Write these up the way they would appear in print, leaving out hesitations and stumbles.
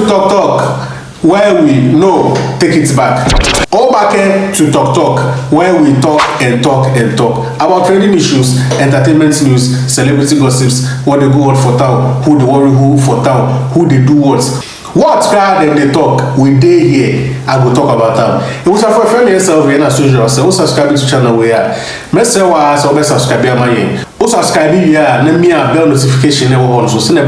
Talk Talk, where we no take it back. Oobake to Talk Talk, where we talk and talk and talk about trending issues, entertainment news, celebrity gossips, what they go on for town, who they worry who for town, who they do what crowd and they talk, we day here, I will talk about them. It was a friend yourself, and as usual, so subscribe to channel where Mr. was or subscribe my subscribe here, let me a bell notification never so send a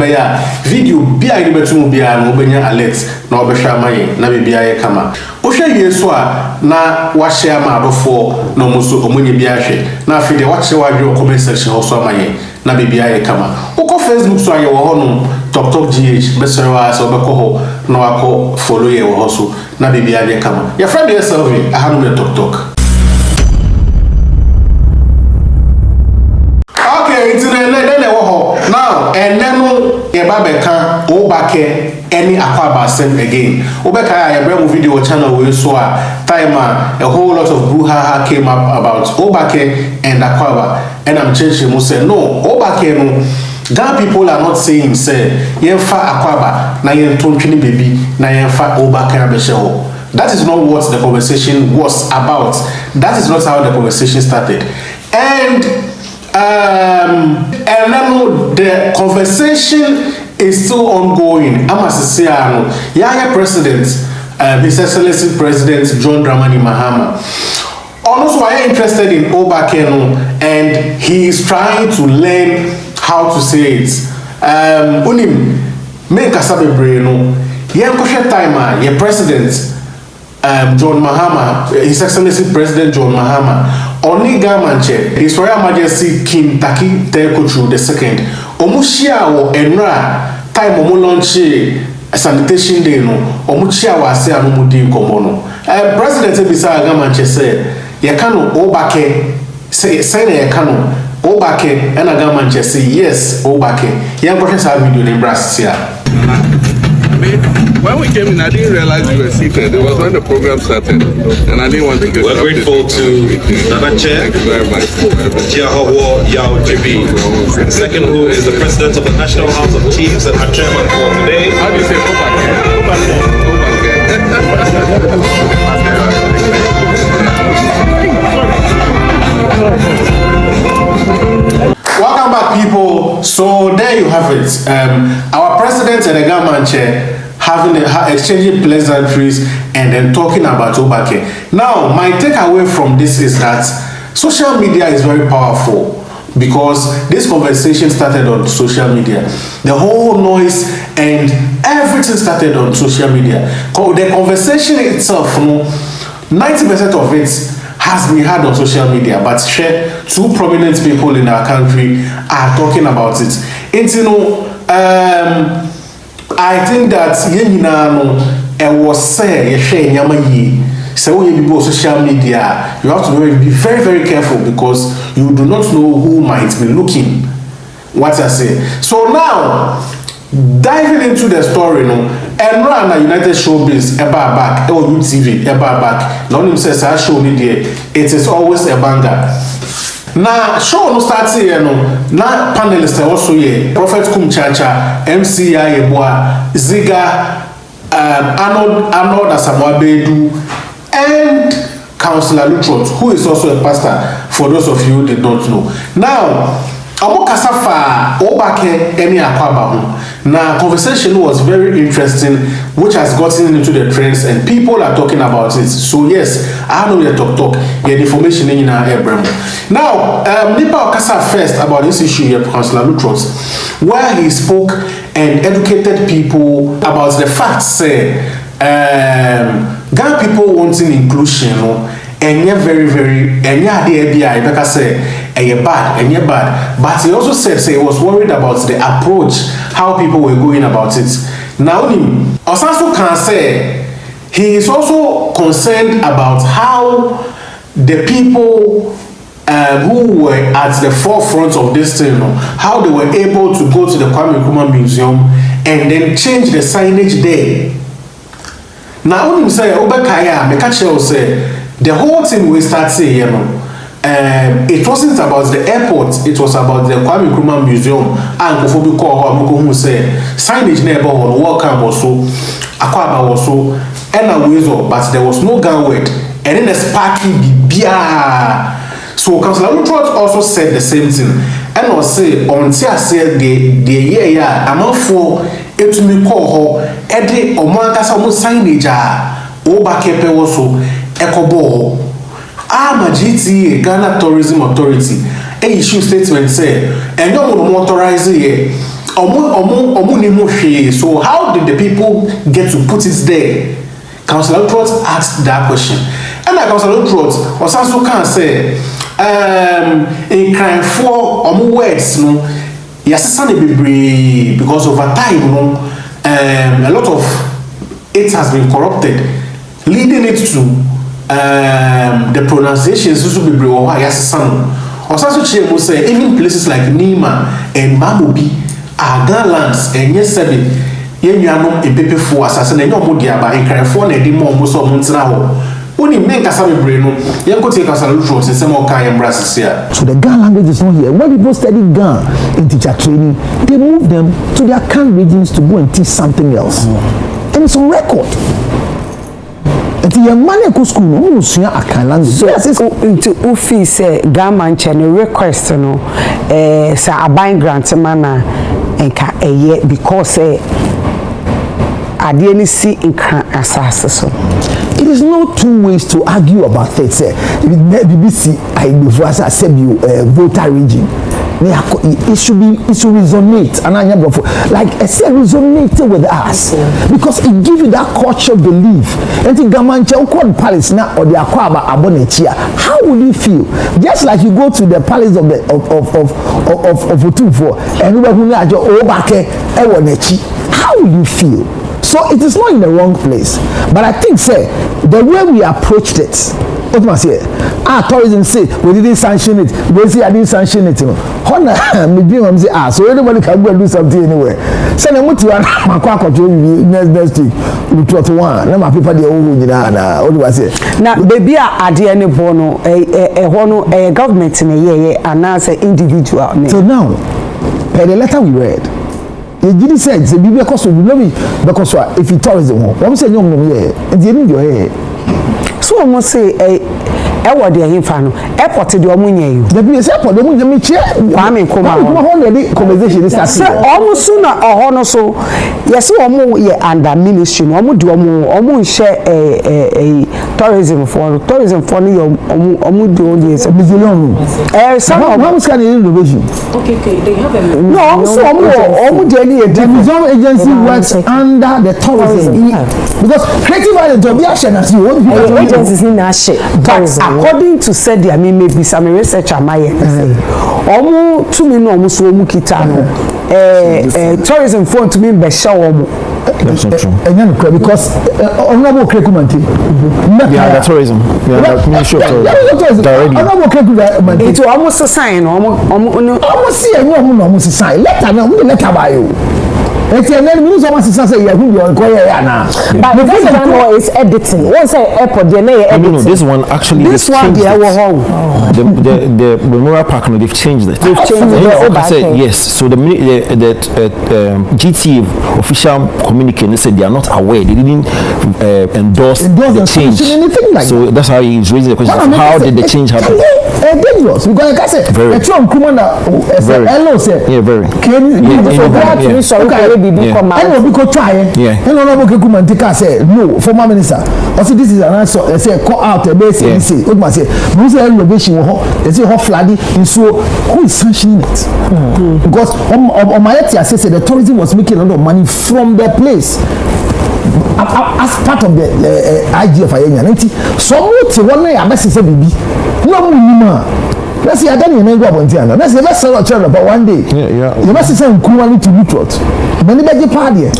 video be I able to be an obenya alert, no besha my na be a kama. Osha yeswa na wa share ma before no muso omunye biahe. Na fi de watch your comment section also my na be a kama. Oko Facebook so aye wo hono Talk Talk GH besere wa so be ko ho na wa ko follow ye wo so na be a kama. Your friend yourself I have no Talk Talk. Now, and then Yababeka, Oobake, any Akwaba same again. Oobake, I bring video channel where saw timer, a whole lot of brouhaha came up about Oobake and Akwaba. And I'm changing to say, no, Oobake, no. Ghana people are not saying, say, Yenfa Akwaba, na yen tontini baby, na yenfa Oobake abesheho. That is not what the conversation was about. That is not how the conversation started. And then the conversation is still ongoing. I must say, Yaya President, His Excellency President John Dramani Mahama. Also, I am interested in Oobake, and he is trying to learn how to say it. Unim, me kasabe breno. Yen koshe timer, ye President John Mahama, His Excellency President John Mahama. Oni Gamanche, His Royal Majesty King Taki Tekochu II. Omushia wo enra time omu launch sanitation day no. Omushia wa se anu mudi nkomo no. President Ebisa Gamanche say ye kanu Oobake say na ye kanu Oobake and Gamanche say yes Oobake. Ye go sa video in Brazil. When we came in, I didn't realize you were seated. It was when the program started, and I didn't want to get We're grateful to Nana Chair, Thank you very much. Jiahawo Yao JB, the second who is the president of the National House of Chiefs and our chairman for today. How do you say Welcome back, people. So there you have it. Our president and the government chair exchanging pleasantries and then talking about Oobake. Now, my takeaway from this is that social media is very powerful because this conversation started on social media. The whole noise and everything started on social media. The conversation itself, 90% of it has been had on social media, but two prominent people in our country are talking about it. And I think that was said so when you be on social media, you have to be very, very careful because you do not know who might be looking. What I say. So now, diving into the story, and run a United Showbiz about back or UTV about back. None says I show me there. It is always a banger. Now, show no starts here, now panelists also here. Prophet Kumchacha, MCI Eboa, Ziga, Arnold Asamoah Bedu, and Councillor Lutrot, who is also a pastor, for those of you who did not know. Now, Amokasafa, Oobake, Emi Akwaba. Now, conversation was very interesting, which has gotten into the trends, and people are talking about it. So yes, I know your talk, your information in our air. Now, Nipa Okasa first about this issue here, Councillor Lutrot, where he spoke and educated people about the facts. Ghana people wanting inclusion, and you're very, and you're the ABI, say, and you're bad. But he also said, he was worried about the approach, how people were going about it. Now, Osaso can say, he is also concerned about how the people who were at the forefront of this thing, how they were able to go to the Kwame Nkrumah Museum and then change the signage there. Now, when you say, Oobake, Mekache say, the whole thing we start saying, it wasn't about the airport, it was about the Kwame Nkrumah Museum. And Kofobi Ko who say signage never on welcome also. Akwaba was so and a weasel, but there was no gun word. And then the sparky bia. So Councillor Trot also said the same thing. And was say on Tia said the year I'm for it to me call her Eddie or Mancasa signage. Oobake pe was so Ecobo. I'm a GTA Ghana Tourism Authority. A issue statement say and you will motorize it. So how did the people get to put it there? Councillor Trot asked that question. And like Councillor Trot was also can say in crime for words no yes be because over time a lot of it has been corrupted, leading it to the pronunciations also be or yes also say even places like Nima and Mamubi are lands and yes seven yenuanom epepe fo asase na enyo dia ba enkrefo na edi mo mo so mo ntina ho oni men kasa bebre no yenko tie kasa lutro se mo kan embrace here. So the Ghana language is not here. When people study Ghana in teacher training, they move them to their can regions to go and teach something else. And it's on record. The money go school no sua akan so into office Ghana channel request no sa aban grant mana enka eye because adie ni si nka asase so. It is no two ways to argue about it. BBC I before I said you voter region. It should resonate and like I said, resonate with us because it gives you that culture belief. And the Gamancha palace now or the Akwaba Abonechia, how will you feel? Just like you go to the palace of the of Otufo and you are Oobake Ewonechi, how will you feel? So it is not in the wrong place. But I think say the way we approached it, what must say? Tourism say we didn't sanction it. We say I didn't sanction it. Honor me dream say so anybody can go and do something anywhere. Say na mutu an makwa control next week. We try one. Na my people dey owo nyina na what do I say? Na baby ade any bono hono government na ye and as individual. So now per the letter we read the GD said the Bible because we know me because if you tourism one say no here and the need your hair. So almost say what they are no airport the omunye you the be airport the omunye me chair kwame koma conversation is starting almost sooner or so yes omo ye under ministry no omo do omo share tourism for no omo do yes million some how can innovation okay they have a no so omo the museum agency works under the tourism because creative island to be action as you agencies in na share according to said there maybe some research am I omo to me no omo so omo kita no tourism phone to me be show omo that's not true because honorable Krekumanti the tourism ministry of tourism honorable Krekumanti it almost a sign omo see omo sign letter na omo letter by you. It's a name you so say you are going na. But the first one is editing. Once I airport they editing. No, this one actually this one they are home. The Memorial Park no they've changed it. They've changed it. I said yes. So the GT official communique they said they are not aware. They didn't endorse the change. So that's how he's raising the question. How did the change happen? Dangerous because like I said, a Trump commander yeah, very. I will be trying. Yeah. And honorable Kekumantika said, no, former minister. Also, this is an answer. They say, call out a base. They say, what must say? Minister innovation, they say, hot flooding. And so, who is sanctioning it? Because on my letter, I said the tourism was making a lot of money from their place. As part of the IGF, so one day I must say, baby, no more. Let's see, I don't even go on Tiana. Let's say, let's sell a channel, but one day, you must say, Kumani to Nutrot. Many beg your party. I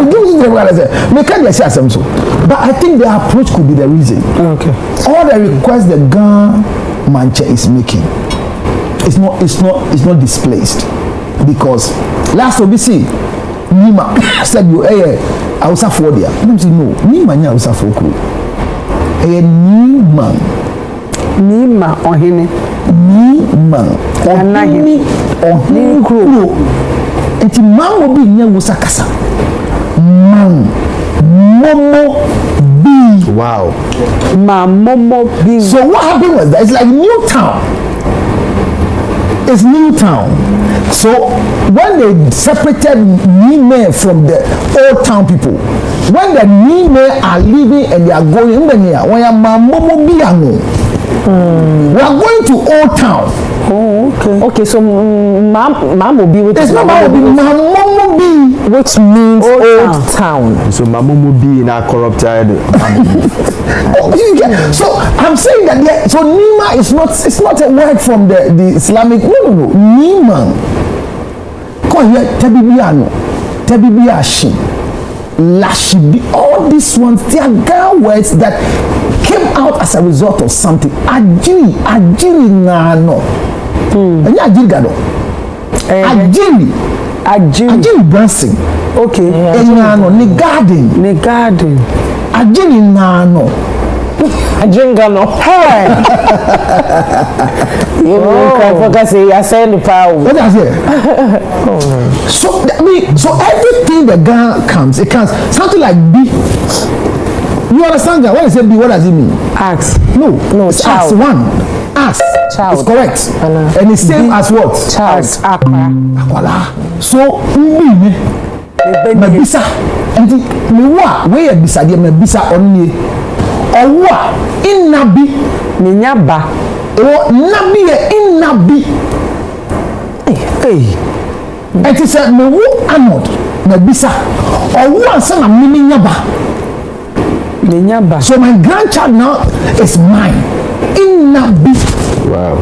give you the word. I said, make a some so. But I think the approach could be the reason. Okay. All the requests the Ghana Mancha is making, it's not displaced because last OBC, Nima said you I was for there. I say no, Nima nya was for cool. Nima ohene Nima ohene kro enti man will be nye wusakasa man momo B. Wow. Momo B. So what happened was that it's like Newtown. It's Newtown. So when they separated Nime from the old town people, when the Nime are leaving and they are going, when you are Momo B. We are going to Old Town. Oh, okay. Okay, so Mamobi, which is Mamobi, which means Old Town. So Mamobi in our corrupted. So I'm saying that so Nima is not a word from the Islamic. No. Nima. Come here, Tebibiano, Tebibiashi. Lashibi, all these ones, they are Ghana words that came out as a result of something. Ajiri nano. And Ajiri gado. Ajiri Branson. Okay. Nano, ni garden. Ajiri nano. Ajiri gano. Hey. You can focus. I say the power. What does it? So everything that Ghana comes, it comes something like B. You understand that? When I say B, what does it mean? Ask. No, it's child. Ask one. Ask. Child. It's correct. And it's same as what? Child. Aquala. So me. Mabisa. And me wa where bisa dia mabisa only. Owa inabi. Minyaba. O nabi inabi. Hey. It is a me wo anod mabisa. Owa say na me nyaba. So my grandchild now is mine. Inabi. Wow.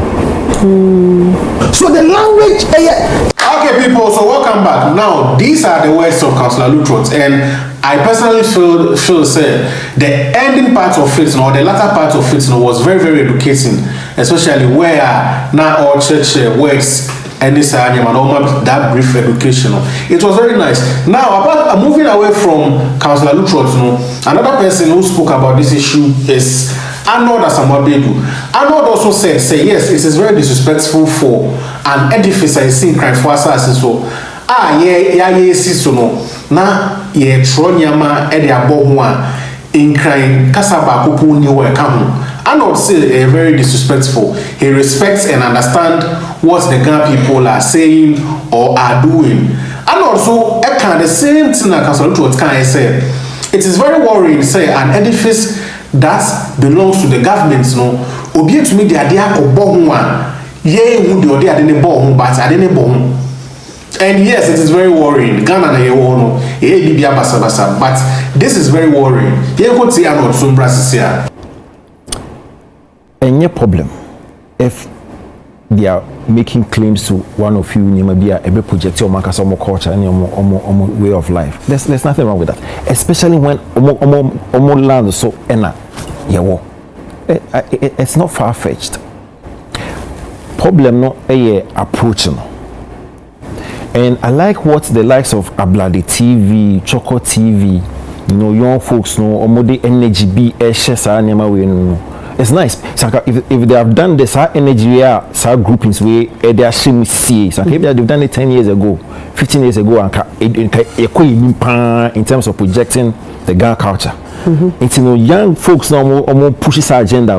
So the language. Okay, people. So welcome back. Now these are the words of Councillor Lutrot, and I personally feel say the ending part of it, or the latter part of it, was very, very educating, especially where now all church words and this and that brief education. It was very nice. Now, apart moving away from Councillor Lutrot, another person who spoke about this issue is Arnold Asamoah-Begu. Arnold also said, yes, it is very disrespectful for an edifice I see in crime for assassin. So, na ye tronyama e de abo ho a in crime kasaba kupu ni we ka ho. Arnold say very disrespectful. He respects and understands what the Ghana people are saying or are doing. And also, the same thing that Councillor Lutrot can say. It is very worrying, say, an edifice that belongs to the government, obi to me the idea of bohun ye who the idea didn't bohun, but I didn't bohun. And yes, it is very worrying. Ghana na ye wono, bibia basa, but this is very worrying. Ye go see Arnold Sombra sisia. Any problem if they are making claims to one of you, maybe a project or market culture and way of life. There's nothing wrong with that, especially when land so it's not far-fetched. Problem no approaching. And I like what the likes of Abladi TV, Choco TV, young folks the energy be it's nice. So if they have done this, our energy groupings way they are shame see. So if they've done it 10 years ago, 15 years ago, in terms of projecting the Ghana culture. It's young folks now push this agenda.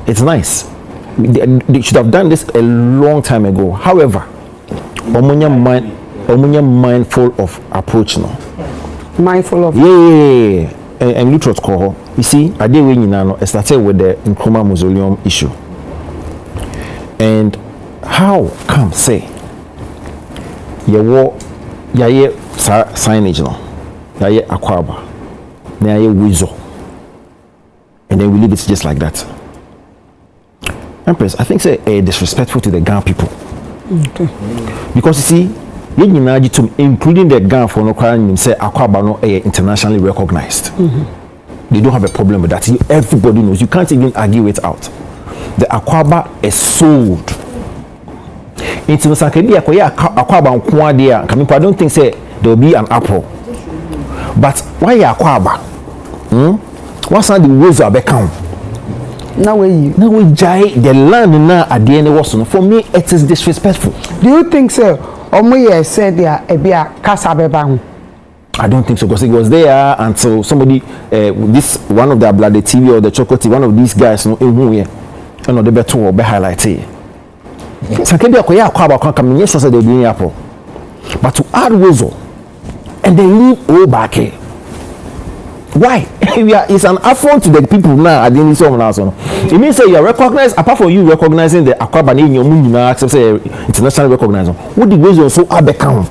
It's nice. They should have done this a long time ago. However, mindful of approach now. Mindful of and Lutrot call. You see, I did when it started with the Nkrumah Mausoleum issue. And how come say yaye signage no, yaye Akwaba, yaye Wizo, and then we leave it just like that. Empress, I think say disrespectful to the Ghana people. Okay. Because you see, including the Ghana for no crime, say Akwaba no internationally recognized. They don't have a problem with that. Everybody knows. You can't even argue it out. The Akwaba is sold. I don't think say there will be an apple. But why Akwaba? What's not the ways of account? Now we jai the land now at the end was for me it is disrespectful. Do you think so? omo ye said dia ebia kasa beba ho. I don't think so because it was there until somebody this one of the Ablade TV or the Chocolate TV, one of these guys no who here and the better or be highlighted. So can be akoya akwa come yes so they be apple. But to add Wozo and they leave Oobake. Why? It's an affront to the people now at the end of it means that you are recognized apart from you recognizing the Akwaba in your moon accept international recognized. What the Wozo so abekam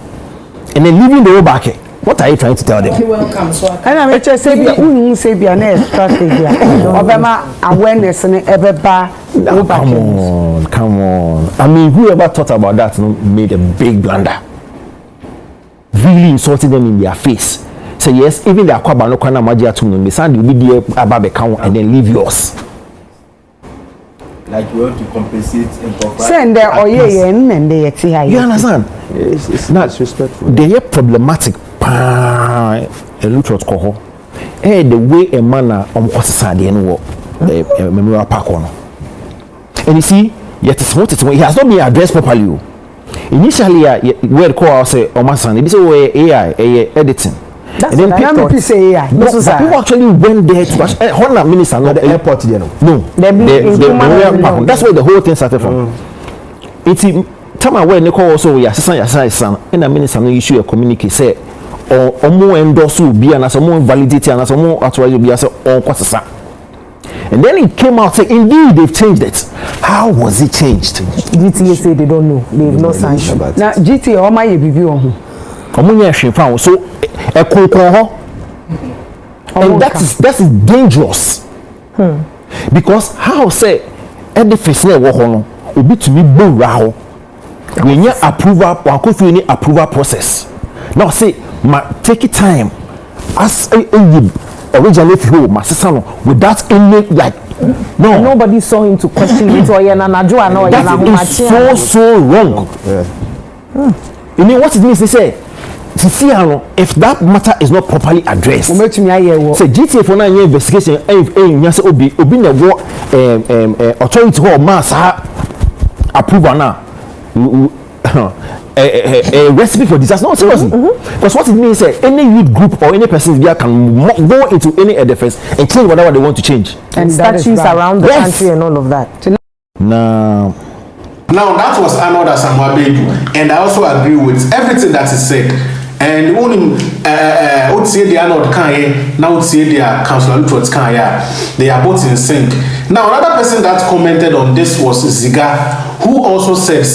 and then leaving the Oobake. What are you trying to tell them? Welcome. So and I just say be an strategy. Obama awareness and everybody. Come on. I mean, whoever thought about that made a big blunder. Really insulting them in their face. Say yes, even the Akwaba no kana magia to them. They send you video about the count and then leave yours. Like you have to compensate and send there or and they you understand? It's not disrespectful. They are problematic. A lot of the way a man memorial park on. And you see, yet it's what he has not been addressed properly. Initially, where call say Omasan, this is AI editing. That's and then people say AI. No, people actually went there to watch. Honor minister, not the airport, you know. No, the memorial park. That's where the whole thing started from. It's time where they call also your son, and the minister no issue a communicate say. Or more endorse will be and more validity and more authority will be as on Quasasa. And then it came out saying, indeed, they've changed it. How was it changed? GTA say they don't know. They've not signed. Now, GTA, all my review on who. So, a cool and that is dangerous. Because how say, edifice will be to me bow. When you approval, or could any approval process. Now, say, take your time as originally home without any like no and nobody saw him to question it or that is so wrong. You know what it means to say to see if that matter is not properly addressed say GTA for 9 year investigation obi na wo authority or mass approval now a recipe for disaster. No, seriously. Because what it means is any youth group or any person there can go into any edifice and change whatever they want to change. And statues around the country and all of that. Now that was Arnold Asamoah-Gbedu, and I also agree with everything that is said. And only the Arnold Kanye, now the Councillor Lutrot Kanye, they are both in sync. Now another person that commented on this was Ziga, who also said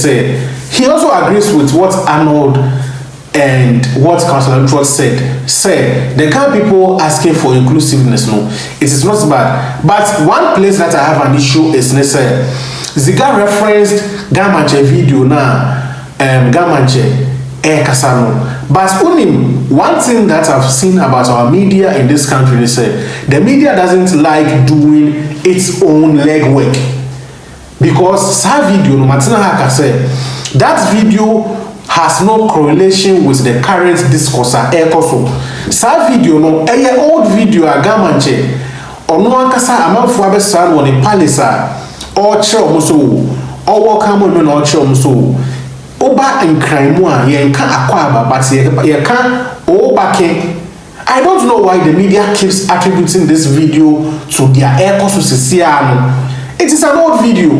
he also agrees with what Arnold and what Councillor Lutrot said the kind of people asking for inclusiveness, no, it is not bad. But one place that I have an issue is Ziga referenced Gamanche video now, Gamanche Kasano. But only one thing that I've seen about our media in this country is the media doesn't like doing its own legwork. Because that video, no matter how I say, that video has no correlation with the current discourse. That video, no, a old video a Gamanche, or no one can say a man for a son on a palace, or Chomuso, or walk on or Chomuso. Oba and Crimea, ye can't acquire, but ye can't Oobake. I don't know why the media keeps attributing this video to their echo. It is an old video.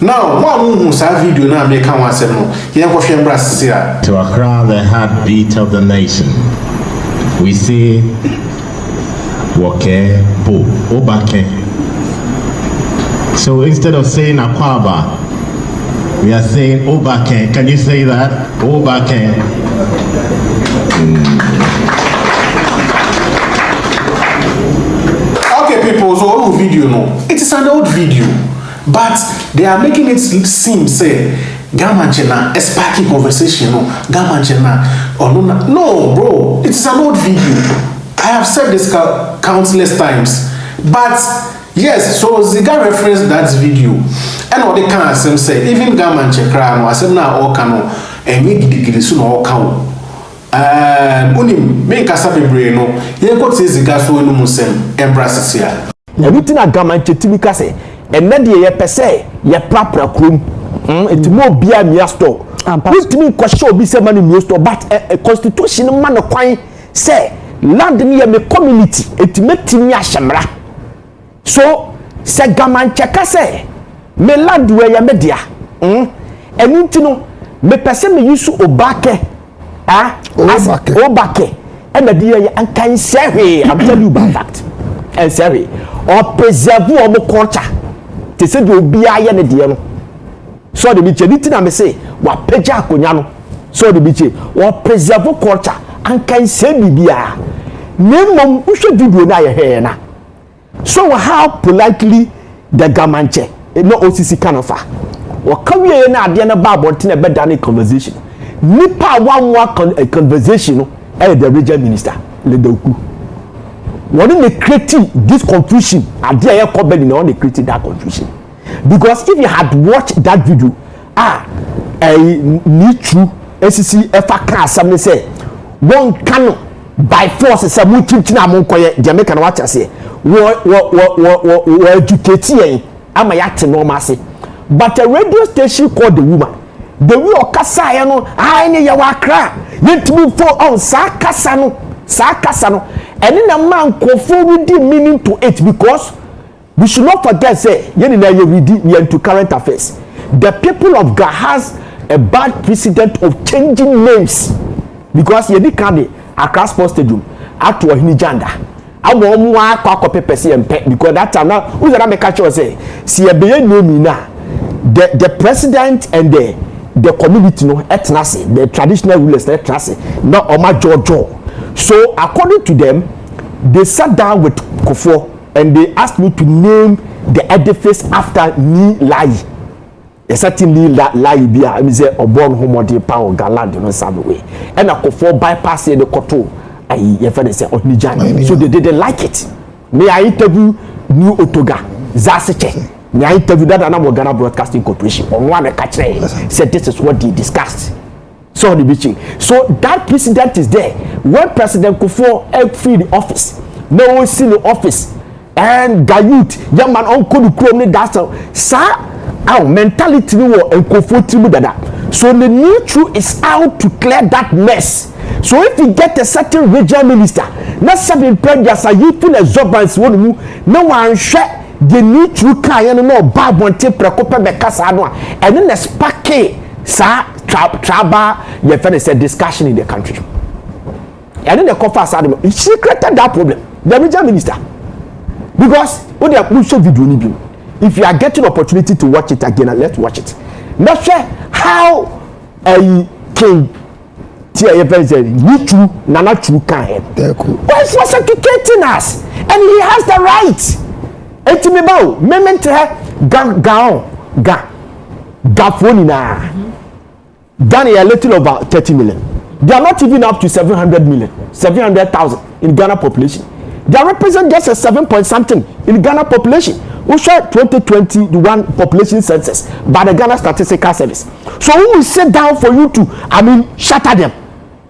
Now, one who's a video now make one say no. To Accra, the heartbeat of the nation, we see Woke, Bo, Oobake. So instead of saying Akwaba, we are saying Oobake. Can you say that? Oobake. Okay, people, so old video, no. It is an old video. But they are making it seem, say, Gamanchena, a sparky conversation, no, Gamanchena, or no, bro, it is an old video. I have said this countless times. But, yes, so Ziga referenced that video. And all the can say, even Gamanche cry, I said, now, all cano, and we did soon all count. Only make Kasabi Breno, you got Ziga so no Musem, embraces here. Everything a Gamanche Timika say. And then ye pese ye prapra krum it mo bia mia store With me question obi say money no store but a constitution man no kwan say land near me community etimetimi ahyemra so say gaman cheka say me land we ya media enti no me pese me use Oobake Oobake and the dia an kan say I'm tell you by fact and say or preserve our culture te say do obi aye ne de no so the biche niti na me say wa peja akonya no so the biche or preserve culture an kan say bibia nemom uhwe video na ye he na so how politely the gamanche no osisi kanofa wa kawie na ade na ba abonte na be dane conversation nipa wanwa conversation no the regional minister ledoku wọ́n dey create this confusion ade aye ko be na wọ́n dey create that confusion because if you had watched that video need to SCC efa ka asam ne say one can by force say mu tintina mo koye Jamaica na wacha say wo educate yen ama ya te no ma say but a radio station called the woman the way okasa ye no ai ne ye wa kra yentimi for on sa kasa no ene na man kofo we di meaning to it because we should not forget say yeni na ye read into current affairs the people of God has a bad precedent of changing names because yedi kan Accra Sports Stadium ato ohini janda amo mu akwa pepese empe because that time now who that make catch say si e be name na the president and the community no etna say the traditional rulers etna say na oma jojo so according to them they sat down with Kofo and they asked me to name the edifice after Ni Lai. A certain Ni Lai be I mean say obon homodi power galand no sabe way. And a Kofo bypass the koto I yefa say Onijani. So they didn't like it. May I interview New Otoga Zaseche. May I interview that Anam Ghana Broadcasting Corporation on one catch said this is what they discussed. So the bitching. So that precedent is there. When President Kofo free the office, no one see the office. And Gayut, young man, uncle, the crony, that's sir, our mentality and comfortable that. So the new truth is out to clear that mess. So if you get a certain regional minister, not seven prejudice, you feel exuberance, no one share the new truth, no bad one tape, precopa, and then a sparky, sir, traba, your friend said discussion in the country. And then the conference, she created that problem, the regional minister. Because when they are pushing video, if you are getting opportunity to watch it again, let's watch it. Not sure how a king you Nana Chu can why is he educating us? And he has the right. Etimibao, memento Gafonina. Ghana a little over 30 million. They are not even up to 700,000 in Ghana population. They represent just a 7 point something in Ghana population. We share 2021 population census by the Ghana Statistical Service. So we will sit down for you to, shatter them.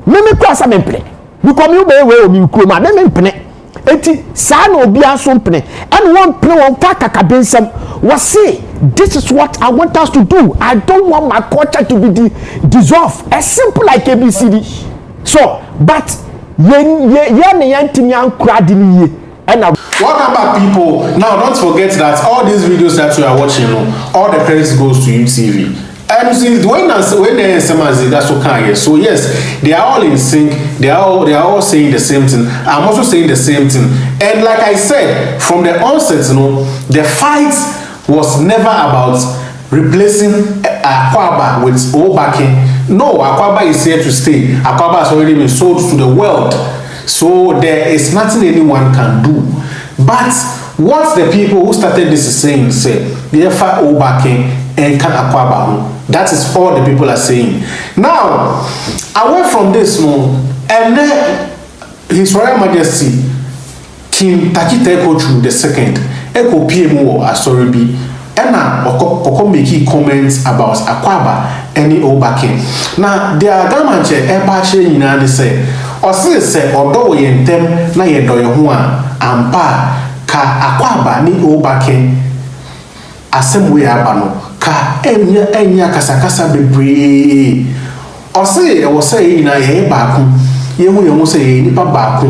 Meme kwasa memple. Because you be we mi kroma na memple. Enti sa na obi asompene. And one play one fa kakabensam was say this is what I want us to do. I don't want my culture to be dissolved. As simple like ABCD. So, but welcome back, people. Now don't forget that all these videos that you are watching, all the credits goes to UTV. And since when that's okay. So yes, they are all in sync. They are all saying the same thing. I'm also saying the same thing. And like I said from the onset, the fight was never about replacing Akwaba with Oobake. No, Akwaba is here to stay. Akwaba has already been sold to the world. So there is nothing anyone can do. But what the people who started this is saying, say, the fight Oobake and can Akwaba. That is all the people are saying. Now, away from this, and then His Royal Majesty King Takite Ekochu II, Eko PMO Asoribi, and now make comments about Akwaba and Oobake. Now, there are Gamanche Ebache in say, or say, although ye them na ye do your ampa ka Akwaba ni Oobake asem we abano ka enya kasakasa bebree ɔse ɛwɔ sɛ yɛ nyinaa yɛyɛ baako yɛhu yɛn ho sɛ yɛyɛ nipa baako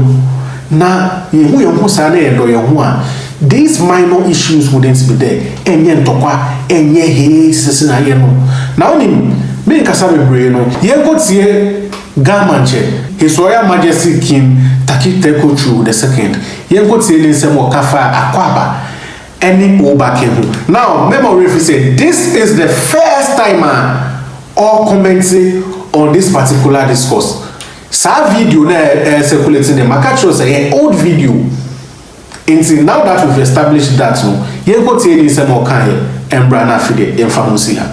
na yɛhu yɛn ho saa na yɛdɔ yɛn ho a these minor issues wouldn't be there ɛnyɛ ntɔkwa ɛnyɛ hee sisi na yɛ no na onim me nkasa bebree no yɛnkɔ tie Gamanche His Royal Majesty King Takiteko Chu II yɛnkɔ tie ne nsɛm wɔ kafa akwaba ɛne Oobake ho now memory if say this is the first time all commenting on this particular discourse sa video na circulating the market shows an old video until now that we've established that no yɛnkɔ tie ne nsɛm wɔ kan embra na afide yɛmfa ho si ha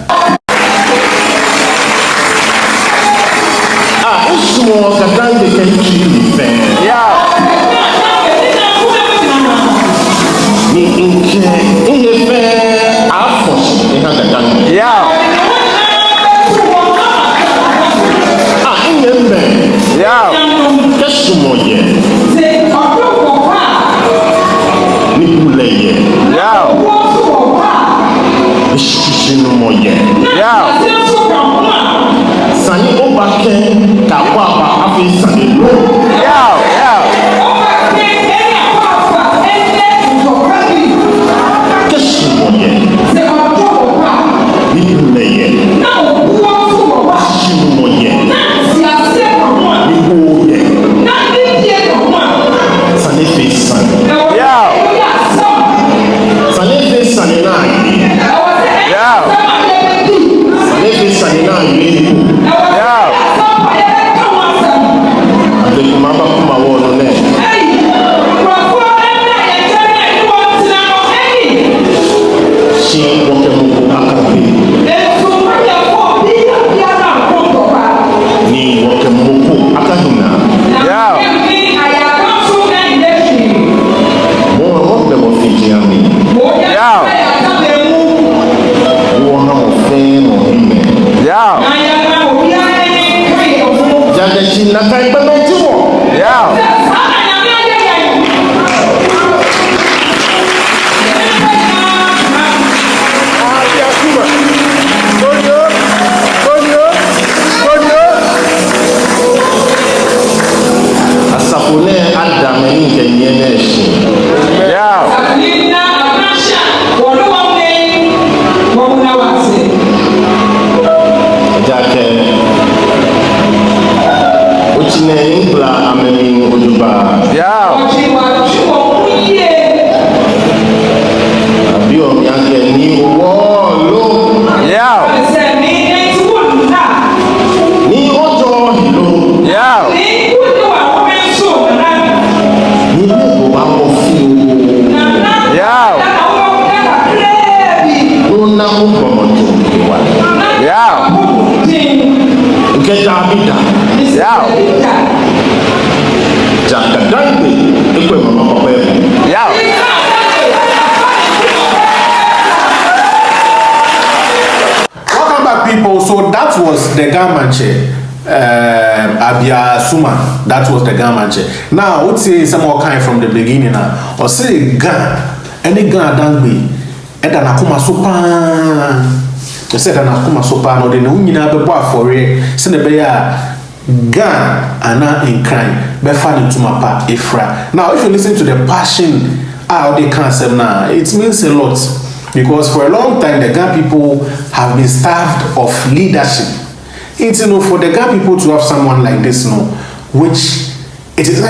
Small Katanga country fan. Yeah. Me in fair, Alphonse, in Katanga. Yeah. In the man. Yeah. Just small, yeah. Nippule, Yeah. Yeah. Sani Oobake kakwaba afi sani lo. Yeah. Yeah. Kesu moye. Nipu leye. Shimu moye. Nipu oye. Sani fe sani. Yeah. Sani fe sani na ayi. Yeah. Sani fe sani na ayi nipu. Yeah. Kumaba kuma wono ne. Si woke muku akapi. Ni woke muku akahina. Yeah. Mo wote wo fijiami. Yeah. Wo na mo fe mo hime. Yeah. Jande china kai ba mejiwo. Yeah. Asapone adame ni kenye neshi. Yeah. Jake uchine ingla amemi ujuba. Yeah. Bio miake ni uwolo. Yeah. Ni ojo hilo. Yeah. Ni lebo wako fiu. Yeah. Luna ubomoto kiwa. Yeah. Uketa abida. Yeah. Jaka dante. Ikwe mama papa yepo. Yeah. Welcome back, people. So that was the Gamanche Abia Suma. That was the Gamanche. Now, let's say some more kind from the beginning now. Or say Gan, any Gan Dangbi, and an Akuma Sopan. They said an Akuma Sopan, or the Nunina Beba for it, send a bear Gan and not in crime, Befani to my pa, Ifra. Now, if you listen to the passion how they concept now, it means a lot. Because for a long time, the Ghana people have been starved of leadership. It's, you know, for the Ghana people to have someone like this, you know, which it is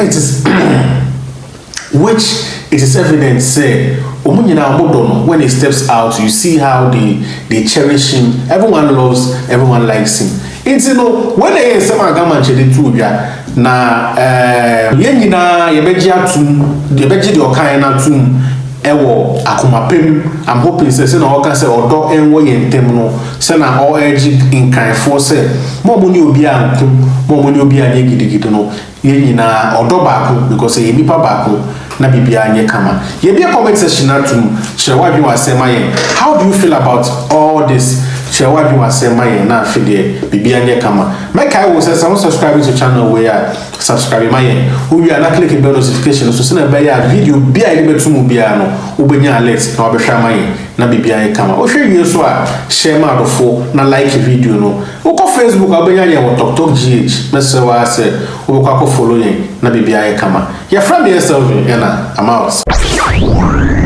evident, say, when he steps out, you see how they cherish him. Everyone loves, everyone likes him. It's, you know, when they say, na yenina yebeji atum yebeji de okan na atum ewo akomapem. I'm hoping say na oka say odo enwo yentem no say na all edge in kind for say mo ni obi ankum mo ni obi anye gidigidi no yenina odo baako because ye nipa baako na bibia anye kama ye be comment section atum share wa bi wa say maye. How do you feel about all this? share what you say my na afide bibia nye kama make I will say some subscribe to channel where subscribe my who you are not click bell notification so say na be ya video bia ile betumu bia no ubenya alert na obehwa my na bibia nye kama o hwe wie so a share ma adofo na like video no uko Facebook ubenya ye wo talk gh message wa say ubekwa ko follow yen na bibia nye kama ya friend yourself and I'm out.